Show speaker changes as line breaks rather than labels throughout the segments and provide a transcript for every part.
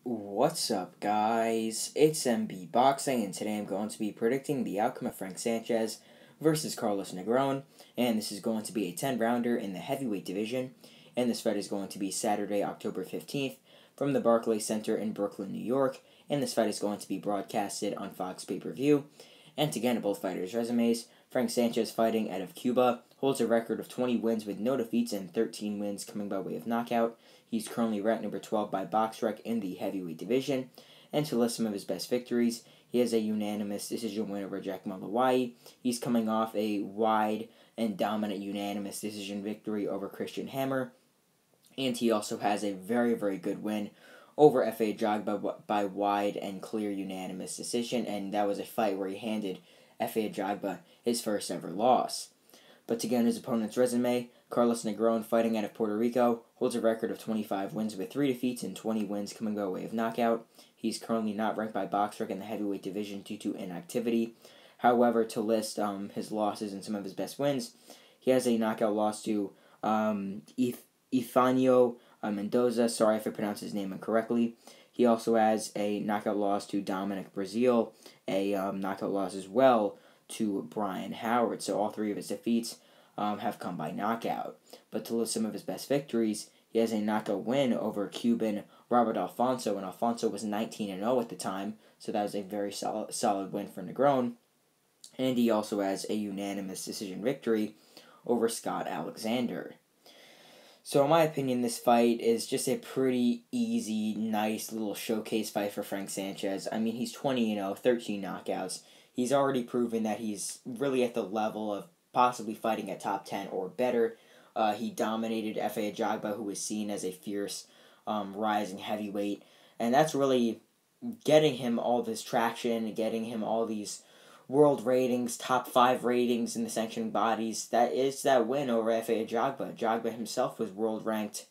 What's up, guys? It's MB Boxing, and today I'm going to be predicting the outcome of Frank Sanchez versus Carlos Negron, and this is going to be a 10-rounder in the heavyweight division, and this fight is going to be Saturday, October 15th, from the Barclays Center in Brooklyn, New York, and this fight is going to be broadcasted on Fox pay-per-view. And to get both fighters' resumes, Frank Sanchez, fighting out of Cuba, holds a record of 20 wins with no defeats and 13 wins coming by way of knockout. He's currently ranked number 12 by BoxRec in the heavyweight division. And to list some of his best victories, he has a unanimous decision win over Jack Malawai. He's coming off a wide and dominant unanimous decision victory over Christian Hammer. And he also has a very, very good win over F.A. Jagba by wide and clear unanimous decision. And that was a fight where he handed F.A. Jagba his first ever loss. But to get on his opponent's resume, Carlos Negron, fighting out of Puerto Rico, holds a record of 25 wins with 3 defeats and 20 wins coming by way of knockout. He's currently not ranked by BoxRec in the heavyweight division due to inactivity. However, to list his losses and some of his best wins, he has a knockout loss to Ifanio Mendoza. Sorry if I pronounced his name incorrectly. He also has a knockout loss to Dominic Brazil, a knockout loss as well to Brian Howard. So all 3 of his defeats have come by knockout. But to list some of his best victories, he has a knockout win over Cuban Robert Alfonso, and Alfonso was 19-0 at the time, so that was a very solid win for Negron. And he also has a unanimous decision victory over Scott Alexander. So in my opinion, this fight is just a pretty easy, nice little showcase fight for Frank Sanchez. I mean, he's 20-0, 13 knockouts. He's already proven that he's really at the level of possibly fighting at top 10 or better. He dominated F.A. Jagba, who was seen as a fierce rising heavyweight. And that's really getting him all this traction, getting him all these world ratings, top 5 ratings in the sanctioning bodies. That is that win over F.A. Jagba. Jagba himself was world ranked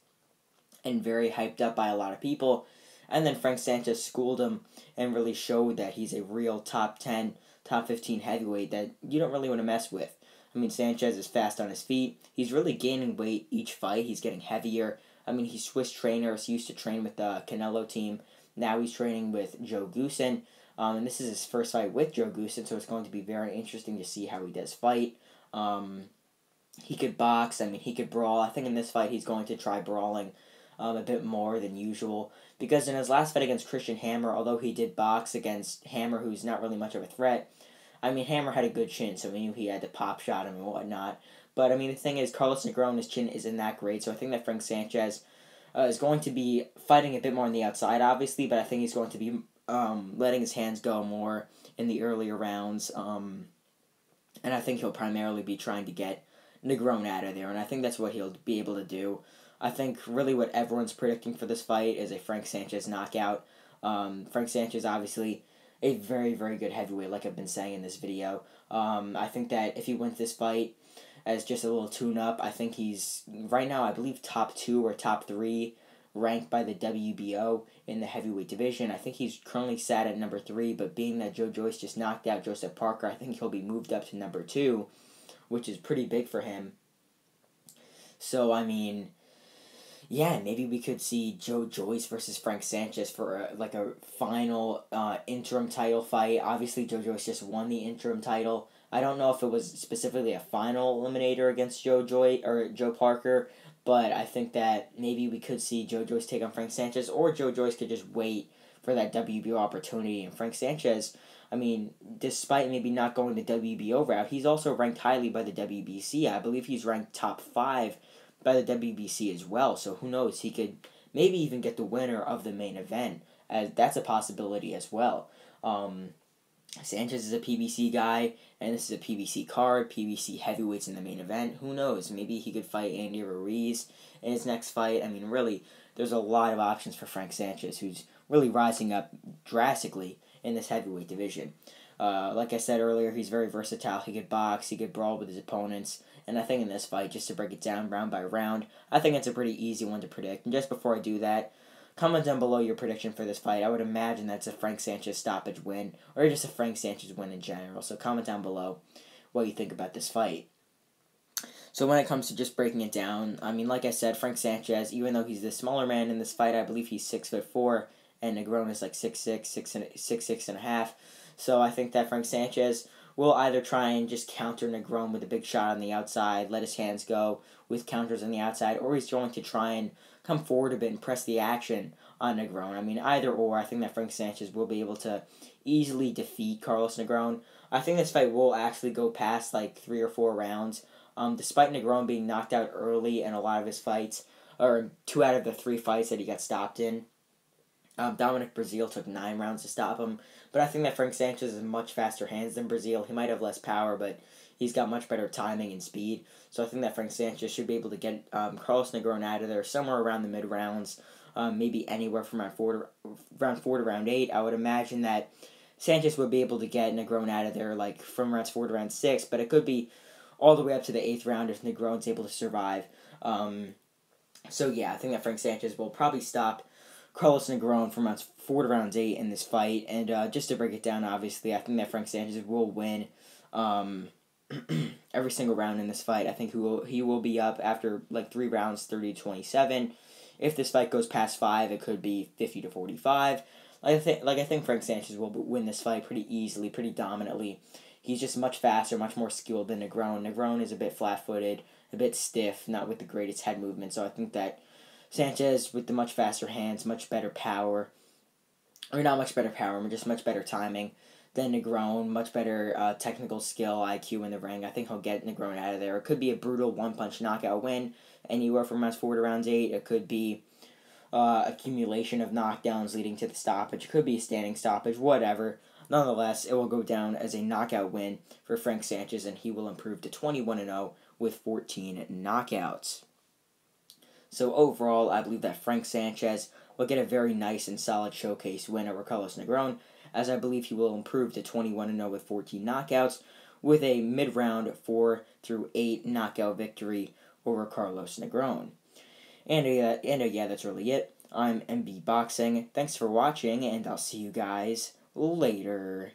and very hyped up by a lot of people. And then Frank Sanchez schooled him and really showed that he's a real top 10, top 15 heavyweight that you don't really want to mess with. I mean, Sanchez is fast on his feet. He's really gaining weight each fight. He's getting heavier. I mean, he switched trainers. He used to train with the Canelo team. Now he's training with Joe Goosen. And this is his first fight with Joe Goosen, so it's going to be very interesting to see how he does fight. He could box. I mean, he could brawl. I think in this fight he's going to try brawling a bit more than usual. Because in his last fight against Christian Hammer, although he did box against Hammer, who's not really much of a threat, I mean, Hammer had a good chin, so we knew he had to pop shot him and whatnot. But, I mean, the thing is, Carlos Negron, his chin isn't that great, so I think that Frank Sanchez is going to be fighting a bit more on the outside, obviously, but I think he's going to be letting his hands go more in the earlier rounds. And I think he'll primarily be trying to get Negron out of there, and I think that's what he'll be able to do. I think really what everyone's predicting for this fight is a Frank Sanchez knockout. Frank Sanchez, obviously, a very, very good heavyweight, like I've been saying in this video. I think that if he wins this fight as just a little tune-up, I think he's, right now, I believe top 2 or top 3 ranked by the WBO in the heavyweight division. I think he's currently sat at number 3, but being that Joe Joyce just knocked out Joseph Parker, I think he'll be moved up to number 2, which is pretty big for him. So, I mean, yeah, maybe we could see Joe Joyce versus Frank Sanchez for a final interim title fight. Obviously, Joe Joyce just won the interim title. I don't know if it was specifically a final eliminator against Joe Parker, but I think that maybe we could see Joe Joyce take on Frank Sanchez, or Joe Joyce could just wait for that WBO opportunity. And Frank Sanchez, I mean, despite maybe not going the WBO route, he's also ranked highly by the WBC. I believe he's ranked top 5 by the WBC as well, so who knows, he could maybe even get the winner of the main event, as that's a possibility as well. Sanchez is a PBC guy, and this is a PBC card, PBC heavyweights in the main event. Who knows, maybe he could fight Andy Ruiz in his next fight. I mean, really, there's a lot of options for Frank Sanchez, who's really rising up drastically in this heavyweight division. Like I said earlier, he's very versatile. He could box, he could brawl with his opponents. And I think in this fight, just to break it down round by round, I think it's a pretty easy one to predict. And just before I do that, comment down below your prediction for this fight. I would imagine that's a Frank Sanchez stoppage win, or just a Frank Sanchez win in general. So comment down below what you think about this fight. So when it comes to just breaking it down, I mean, like I said, Frank Sanchez, even though he's the smaller man in this fight, I believe he's 6'4", and Negron is like 6'6", 6'6.5". So I think that Frank Sanchez will either try and just counter Negron with a big shot on the outside, let his hands go with counters on the outside, or he's going to try and come forward a bit and press the action on Negron. I mean, either or, I think that Frank Sanchez will be able to easily defeat Carlos Negron. I think this fight will actually go past like 3 or 4 rounds. Despite Negron being knocked out early in a lot of his fights, or 2 out of the 3 fights that he got stopped in, Dominic Breazeale took 9 rounds to stop him. But I think that Frank Sanchez has much faster hands than Breazeale. He might have less power, but he's got much better timing and speed. So I think that Frank Sanchez should be able to get Carlos Negron out of there somewhere around the mid-rounds, maybe anywhere from round 4 to round 8. I would imagine that Sanchez would be able to get Negron out of there like from rounds 4 to round 6, but it could be all the way up to the 8th round if Negron's able to survive. So yeah, I think that Frank Sanchez will probably stop Carlos Negron from rounds 4 to round 8 in this fight. And just to break it down, obviously, I think that Frank Sanchez will win every single round in this fight. I think he will be up after like 3 rounds, 30-27. If this fight goes past 5, it could be 50-45. I think Frank Sanchez will win this fight pretty easily, pretty dominantly. He's just much faster, much more skilled than Negron. Negron is a bit flat-footed, a bit stiff, not with the greatest head movement. So I think that Sanchez, with the much faster hands, much better power, or not much better power, but just much better timing than Negron, much better technical skill, IQ in the ring. I think he'll get Negron out of there. It could be a brutal one-punch knockout win, anywhere from rounds 4 to rounds 8. It could be accumulation of knockdowns leading to the stoppage. It could be a standing stoppage, whatever. Nonetheless, it will go down as a knockout win for Frank Sanchez, and he will improve to 21-0 with 14 knockouts. So overall, I believe that Frank Sanchez will get a very nice and solid showcase win over Carlos Negron, as I believe he will improve to 21-0 with 14 knockouts, with a mid-round 4 through 8 knockout victory over Carlos Negron. And yeah, that's really it. I'm MB Boxing. Thanks for watching, and I'll see you guys later.